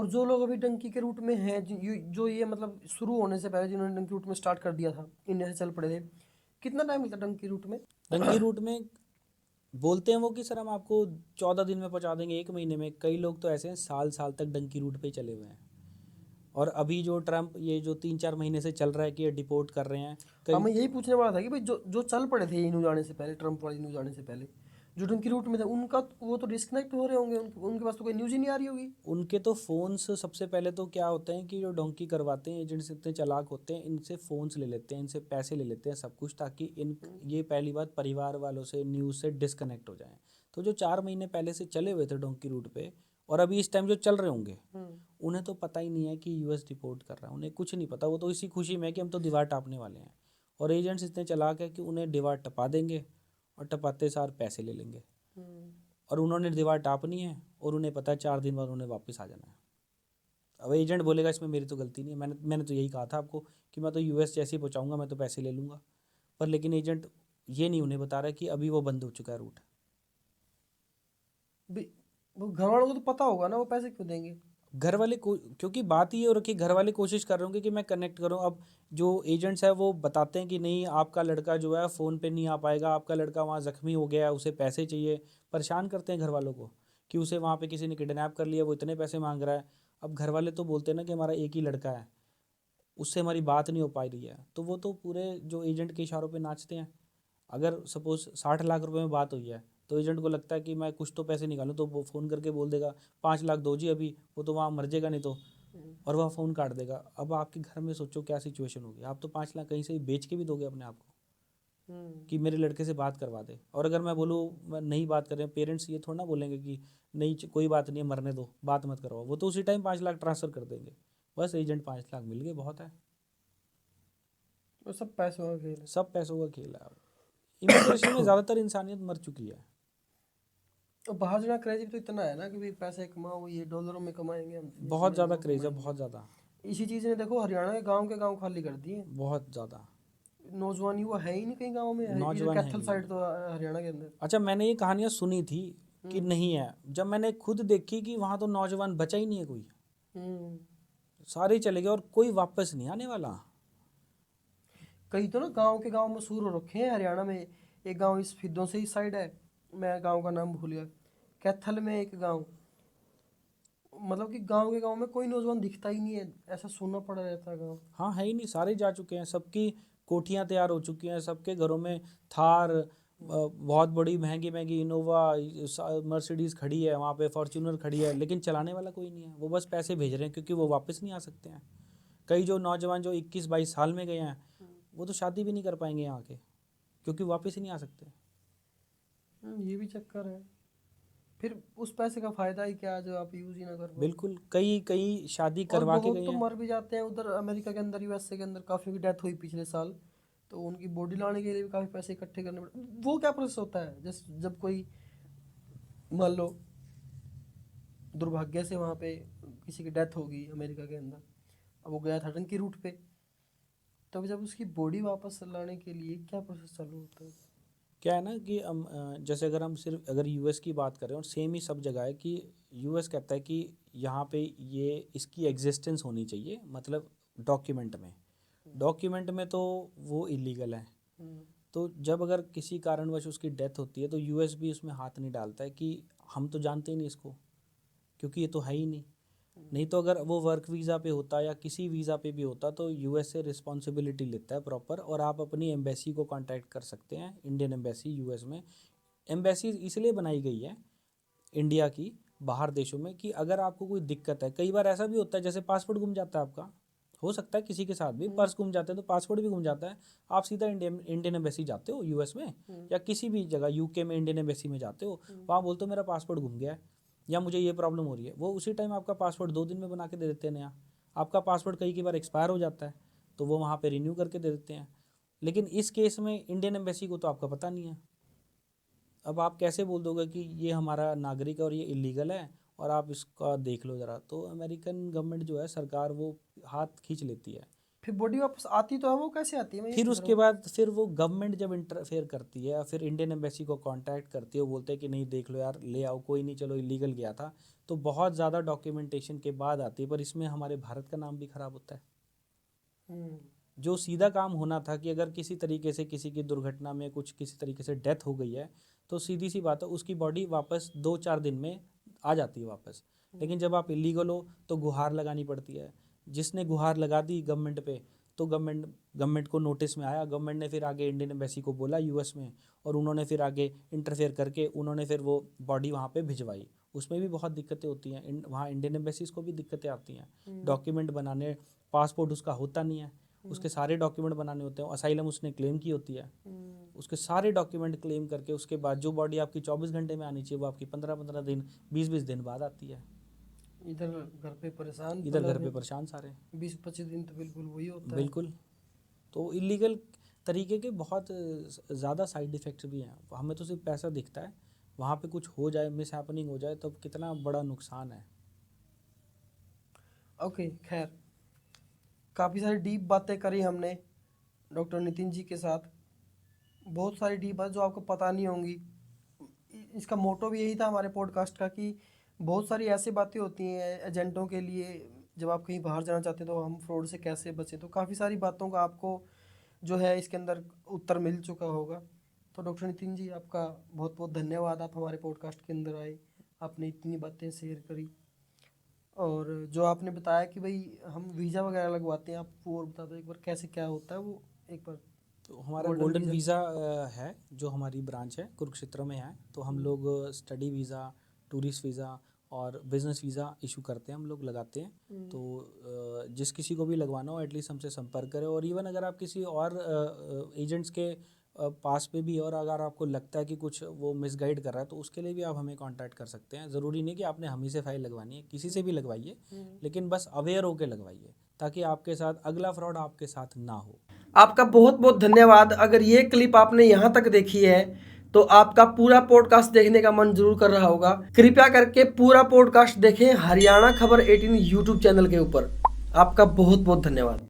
और जो लोग अभी डंकी के रूट में हैं, जो ये मतलब शुरू होने से पहले जिन्होंने डंकी रूट में स्टार्ट कर दिया था, इंडिया से चल पड़े थे, कितना टाइम मिलता डंकी रूट में? डंकी रूट में बोलते हैं वो कि सर हम आपको 14 दिन में पहुंचा देंगे, 1 महीने में। कई लोग तो ऐसे हैं साल साल तक डंकी रूट पे ही चले हुए हैं। और अभी जो ट्रम्प ये जो 3-4 महीने से चल रहा है कि ये डिपोर्ट कर रहे हैं हाँ, कई। मैं यही पूछने वाला था कि भाई जो जो चल पड़े थे इनू जाने से पहले, ट्रम्प वाले इनू जाने से पहले, जो डंकी रूट में थे, उनका वो तो डिस्कनेक्ट हो रहे होंगे, उनके पास तो कोई न्यूज़ ही नहीं आ रही होगी। उनके तो फ़ोन्स सबसे पहले तो क्या होते हैं कि जो डोंकी करवाते हैं एजेंट्स इतने चालाक होते हैं, इनसे फ़ोन्स ले लेते हैं, इनसे पैसे ले लेते हैं सब कुछ, ताकि इन ये पहली बात परिवार वालों से न्यूज़ से डिस्कनेक्ट हो जाएं। तो जो 4 महीने पहले से चले हुए थे डोंकी रूट पे और अभी इस टाइम जो चल रहे होंगे, उन्हें तो पता ही नहीं है कि यूएस डिपोर्ट कर रहा है, उन्हें कुछ नहीं पता। वो तो इसी खुशी में है कि हम तो दीवार टापने वाले हैं। और एजेंट्स इतने चालाक है कि उन्हें दीवार टपा देंगे और टपाते सार पैसे ले लेंगे। और उन्होंने दीवार टापनी है और उन्हें पता है 4 दिन बाद उन्हें वापस आ जाना है। अब एजेंट बोलेगा इसमें मेरी तो गलती नहीं है, मैंने तो यही कहा था आपको कि मैं तो यूएस जैसे ही पहुंचाऊंगा मैं तो पैसे ले लूँगा। पर लेकिन एजेंट ये नहीं उन्हें बता रहा कि अभी वो बंद हो चुका है रूट। वो घर वालों को तो पता होगा ना, वो पैसे क्यों देंगे? घर वाले को क्योंकि बात ये हो रखी, घर वाले कोशिश कर रहे होंगे कि मैं कनेक्ट करूं। अब जो एजेंट्स है वो बताते हैं कि नहीं आपका लड़का जो है फ़ोन पे नहीं आ पाएगा, आपका लड़का वहाँ ज़ख्मी हो गया है, उसे पैसे चाहिए। परेशान करते हैं घर वालों को कि उसे वहाँ पे किसी ने किडनैप कर लिया, वो इतने पैसे मांग रहा है। अब घर वाले तो बोलते हैं ना कि हमारा एक ही लड़का है, उससे हमारी बात नहीं हो पा रही है, तो वो तो पूरे जो एजेंट के इशारों पे नाचते हैं। अगर सपोज 60 लाख रुपए में बात हुई है तो एजेंट को लगता है कि मैं कुछ तो पैसे निकालूं, तो वो फ़ोन करके बोल देगा 5 लाख दो जी अभी, वो तो वहाँ मर जाएगा नहीं तो। और वह फ़ोन काट देगा। अब आपके घर में सोचो क्या सिचुएशन होगी, आप तो 5 लाख कहीं से भी बेच के भी दोगे अपने आप को कि मेरे लड़के से बात करवा दे। और अगर मैं बोलूँ मैं नहीं बात कर रहे हैं, पेरेंट्स ये थोड़ा ना बोलेंगे कि नहीं कोई बात नहीं है मरने दो बात मत करवाओ, वो तो उसी टाइम 5 लाख ट्रांसफ़र कर देंगे। बस एजेंट 5 लाख मिल गए बहुत है। वो सब पैसों का खेल है। सब पैसों का खेल है। इमिग्रेशन में ज़्यादातर इंसानियत मर चुकी है। और बाहर जाना क्रेज भी तो इतना है ना कि भाई पैसे कमाओ, ये डॉलरों में कमाएंगे हम, ये बहुत ज़्यादा सिंगापुर क्रेज़ है, कमाएंगे। बहुत ज़्यादा। इसी चीज़ ने देखो हरियाणा के गांव खाली कर दिए। बहुत ज़्यादा। नौजवान युवा है ही नहीं कहीं गाँव में, इधर नौजवान है कैथल ही नहीं। साइड तो हरियाणा के अंदर। अच्छा मैंने ये कहानियाँ सुनी थी कि हम्म। नहीं है, जब मैंने खुद देखी कि वहाँ तो नौजवान बचा ही नहीं है कोई, हम्म। सारे ही चले गए और कोई वापस नहीं आने वाला। कई तो ना गांव मशहूर हो रखे हैं हरियाणा में। एक गांव इस फिद्दों से इस साइड है, मैं गांव का नाम भूल गया। कैथल में एक गांव, मतलब कि गांव में कोई नौजवान दिखता ही नहीं है, ऐसा सूना पड़ा रहता है गांव। हाँ है ही नहीं, सारे जा चुके हैं, सबकी कोठियाँ तैयार हो चुकी हैं, सबके घरों में थार बहुत बड़ी महंगी महंगी इनोवा मर्सिडीज़ खड़ी है, वहाँ पे फॉर्च्यूनर खड़ी है, लेकिन चलाने वाला कोई नहीं है। वो बस पैसे भेज रहे हैं क्योंकि वो वापस नहीं आ सकते हैं। कई जो नौजवान जो 21-22 साल में गए हैं वो तो शादी भी नहीं कर पाएंगे यहाँ के, क्योंकि वापस ही नहीं आ सकते। ये भी चक्कर है। फिर उस पैसे का फायदा ही क्या जो आप यूज ही ना कर पाओ। बिल्कुल, कई कई शादी और करवा के बहुत गए तो हैं। मर भी जाते हैं उधर अमेरिका के अंदर, यूएसए के अंदर काफ़ी की डेथ हुई पिछले साल। तो उनकी बॉडी लाने के लिए भी काफ़ी पैसे इकट्ठे करने पड़े। वो क्या प्रोसेस होता है, जैसे जब कोई मान लो दुर्भाग्य से वहाँ पे किसी की डेथ होगी अमेरिका के अंदर, अब वो गया था टंकी रूट पे, तब जब उसकी बॉडी वापस लाने के लिए क्या प्रोसेस चालू होता है? क्या है ना कि हम जैसे अगर हम सिर्फ अगर यूएस की बात करें, और सेम ही सब जगह है कि यूएस कहता है कि यहाँ पे ये इसकी एग्जिस्टेंस होनी चाहिए, मतलब डॉक्यूमेंट में। डॉक्यूमेंट में तो वो इलीगल है। हम्म। तो जब अगर किसी कारणवश उसकी डेथ होती है तो यूएस भी उसमें हाथ नहीं डालता है कि हम तो जानते ही नहीं इसको, क्योंकि ये तो है ही नहीं। नहीं तो अगर वो वर्क वीज़ा पे होता या किसी वीज़ा पे भी होता तो यूएस से रिस्पॉन्सिबिलिटी लेता है प्रॉपर, और आप अपनी एम्बेसी को कांटेक्ट कर सकते हैं, इंडियन एम्बेसी यूएस में। एम्बेसी इसलिए बनाई गई है इंडिया की बाहर देशों में कि अगर आपको कोई दिक्कत है, कई बार ऐसा भी होता है जैसे पासपोर्ट गुम जाता है आपका, हो सकता है किसी के साथ भी पर्स गुम जाते हैं तो पासपोर्ट भी गुम जाता है। आप सीधा इंडियन एम्बेसी जाते हो यूएस में, या किसी भी जगह यूके में इंडियन एम्बेसी में जाते हो, वहाँ बोलते हो मेरा पासपोर्ट गुम गया है या मुझे ये प्रॉब्लम हो रही है, वो उसी टाइम आपका पासपोर्ट 2 दिन में बना के दे देते हैं नया। आपका पासपोर्ट कई बार एक्सपायर हो जाता है तो वो वहाँ पे रिन्यू करके दे देते हैं। लेकिन इस केस में इंडियन एम्बेसी को तो आपका पता नहीं है। अब आप कैसे बोल दोगे कि ये हमारा नागरिक है और ये इलीगल है और आप इसका देख लो ज़रा, तो अमेरिकन गवर्नमेंट जो है सरकार वो हाथ खींच लेती है फिर बॉडी वापस आती तो है, वो कैसे आती है? मैं ये फिर पूछ उसके रहा बाद फिर वो गवर्नमेंट जब इंटरफेयर करती है, फिर इंडियन एम्बेसी को कांटेक्ट करती है, वो बोलते हैं कि नहीं देख लो यार, ले आओ, कोई नहीं, चलो इलीगल गया था, तो बहुत ज़्यादा डॉक्यूमेंटेशन के बाद आती है। पर इसमें हमारे भारत का नाम भी खराब होता है। हूँ। जो सीधा काम होना था कि अगर किसी तरीके से किसी की दुर्घटना में कुछ किसी तरीके से डेथ हो गई है, तो सीधी सी बात है उसकी बॉडी वापस 2-4 दिन में आ जाती है वापस। लेकिन जब आप इलीगल हो तो गुहार लगानी पड़ती है। जिसने गुहार लगा दी गवर्नमेंट पे, तो गवर्नमेंट को नोटिस में आया, गवर्नमेंट ने फिर आगे इंडियन एम्बेसी को बोला यूएस में, और उन्होंने फिर आगे इंटरफेयर करके उन्होंने फिर वो बॉडी वहाँ पे भिजवाई। उसमें भी बहुत दिक्कतें होती हैं, वहाँ इंडियन एम्बेसीज को भी दिक्कतें आती हैं। डॉक्यूमेंट बनाने, पासपोर्ट उसका होता नहीं है, उसके सारे डॉक्यूमेंट बनाने होते हैं। असाइलम उसने क्लेम की होती है, उसके सारे डॉक्यूमेंट क्लेम करके उसके बाद जो बॉडी आपकी 24 घंटे में आनी चाहिए वो आपकी 15-15 दिन, 20-20 दिन बाद आती है। इधर घर पे परेशान, इधर घर पे परेशान सारे, 20-25 दिन तो बिल्कुल वही होता है। बिल्कुल। तो इलीगल तरीके के बहुत ज़्यादा साइड इफ़ेक्ट्स भी हैं। हमें तो सिर्फ पैसा दिखता है, वहाँ पे कुछ हो जाए, मिस हैपनिंग हो जाए, तो कितना बड़ा नुकसान है। ओके, खैर काफ़ी सारी डीप बातें करी हमने डॉक्टर नितिन जी के साथ। बहुत सारी डीप बात जो आपको पता नहीं होंगी। इसका मोटो भी यही था हमारे पॉडकास्ट का कि बहुत सारी ऐसी बातें होती हैं एजेंटों के लिए, जब आप कहीं बाहर जाना चाहते हैं तो हम फ्रॉड से कैसे बचें। तो काफ़ी सारी बातों का आपको जो है इसके अंदर उत्तर मिल चुका होगा। तो डॉक्टर नितिन जी, आपका बहुत बहुत धन्यवाद, आप हमारे पॉडकास्ट के अंदर आए, आपने इतनी बातें शेयर करी। और जो आपने बताया कि भाई हम वीज़ा वगैरह लगवाते हैं, आप वो और बता दो एक बार कैसे क्या होता है वो एक बार। तो हमारा गोल्डन वीज़ा है, जो हमारी ब्रांच है कुरुक्षेत्र में है। तो हम लोग स्टडी वीज़ा, टूरिस्ट वीज़ा और बिजनेस वीज़ा इशू करते हैं, हम लोग लगाते हैं। तो जिस किसी को भी लगवाना हो एटलीस्ट हमसे संपर्क करें। और इवन अगर आप किसी और एजेंट्स के पास पे भी, और अगर आपको लगता है कि कुछ वो मिसगाइड कर रहा है, तो उसके लिए भी आप हमें कांटेक्ट कर सकते हैं। ज़रूरी नहीं कि आपने हम ही से फाइल लगवानी है, किसी से भी लगवाइए, लेकिन बस अवेयर होकर लगवाइए, ताकि आपके साथ अगला फ्रॉड आपके साथ ना हो। आपका बहुत बहुत धन्यवाद। अगर ये क्लिप आपने यहाँ तक देखी है तो आपका पूरा पॉडकास्ट देखने का मन जरूर कर रहा होगा। कृपया करके पूरा पॉडकास्ट देखें हरियाणा खबर 18 यूट्यूब चैनल के ऊपर। आपका बहुत बहुत धन्यवाद।